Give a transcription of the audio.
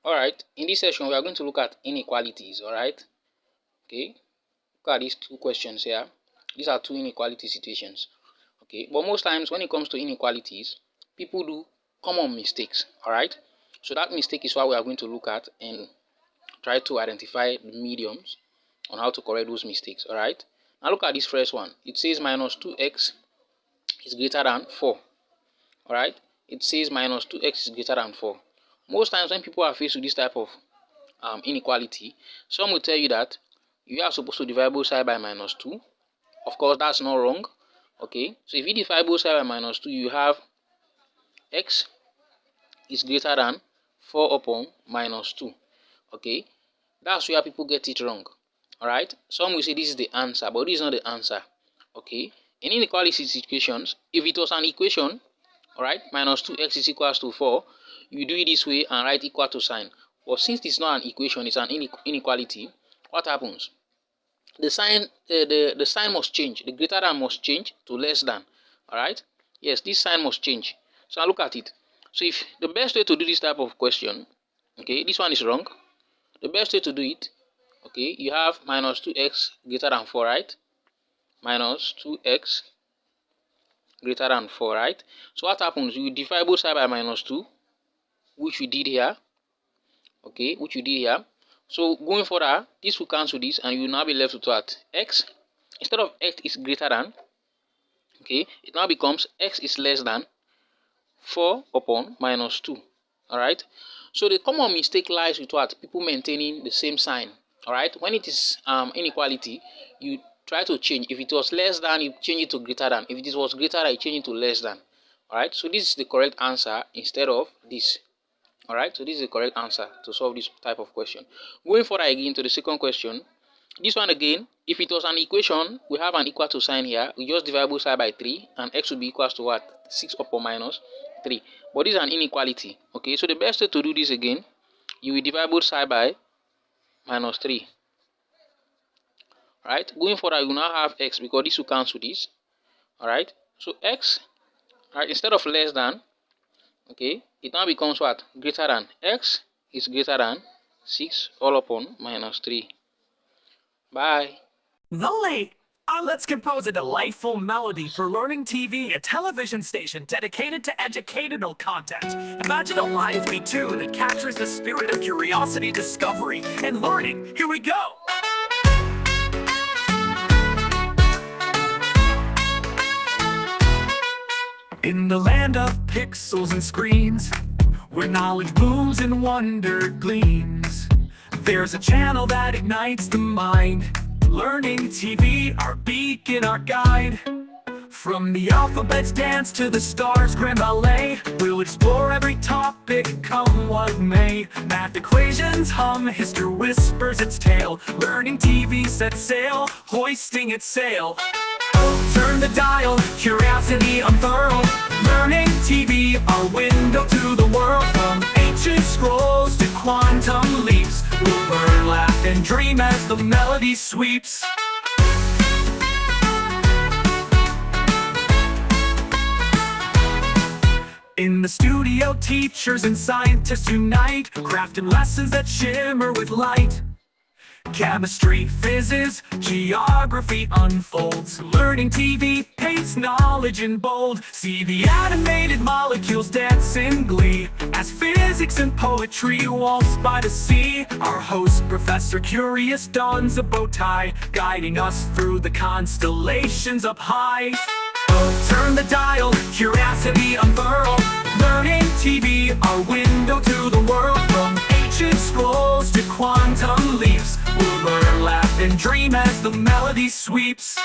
Alright, in this session we are going to look at inequalities. Alright, okay, look at these two questions here. These are two inequality situations. Okay, but most times when it comes to inequalities, people do common mistakes. Alright, so that mistake is what we are going to look at and try to identify the mediums on how to correct those mistakes. Alright, now look at this first one. It says minus 2x is greater than 4. Alright, it says minus 2x is greater than 4. Most times when people are faced with this type of inequality, some will tell you that you are supposed to divide both sides by minus 2. Of course, that's not wrong. Okay, so if you divide both sides by minus 2, you have x is greater than 4 upon minus 2. Okay, that's where people get it wrong. Alright, some will say this is the answer, but this is not the answer. Okay, in inequality situations, if it was an equation, alright, minus 2x is equals to 4, you do it this way and write equal to sign. But since it's not an equation, it's an inequality, what happens? The sign the sign must change. The greater than must change to less than. Alright? Yes, this sign must change. So now look at it. So if the best way to do this type of question, okay, this one is wrong. The best way to do it, okay, you have minus 2x greater than 4, right? Minus 2x greater than 4, right? So what happens? You divide both sides by minus 2, which we did here. Okay, which we did here. So going further, this will cancel this, and you will now be left with what? X. Instead of x is greater than, okay, it now becomes x is less than 4 upon minus 2. Alright. So the common mistake lies with what? People maintaining the same sign. Alright. When it is inequality, you try to change. If it was less than, you change it to greater than. If it was greater than, you change it to less than. Alright. So this is the correct answer instead of this. Alright, so this is the correct answer to solve this type of question. Going further again to the second question, this one again, if it was an equation, we have an equal to sign here. We just divide both sides by 3, and x will be equals to what? 6 upon minus 3. But this is an inequality. Okay, so the best way to do this again, you will divide both sides by minus 3. Alright, going further, you will now have x because this will cancel this. Alright, so x, right, instead of less than, okay, it now becomes what? Greater than. X is greater than 6 all upon minus 3. Bye. The Late. Let's compose a delightful melody for Learning TV, a television station dedicated to educational content. Imagine a lively tune that captures the spirit of curiosity, discovery, and learning. Here we go. In the land of pixels and screens, where knowledge blooms and wonder gleams, there's a channel that ignites the mind. Learning TV, our beacon, our guide. From the alphabet's dance to the stars' grand ballet, we'll explore every topic, come what may. Math equations hum, history whispers its tale. Learning TV sets sail, hoisting its sail. Turn the dial, curiosity unfurl. Learning TV, our window to the world. From ancient scrolls to quantum leaps, we'll learn, laugh, and dream as the melody sweeps. In the studio, teachers and scientists unite, crafting lessons that shimmer with light. Chemistry, physics, geography unfolds. Learning TV paints knowledge in bold. See the animated molecules dance in glee as physics and poetry waltz by the sea. Our host, Professor Curious, dons a bow tie, guiding us through the constellations up high. Turn the dial, curiosity unfurl. Learning TV, our window to the world. From ancient scrolls to quantum leaps, we'll learn, laugh, and dream as the melody sweeps.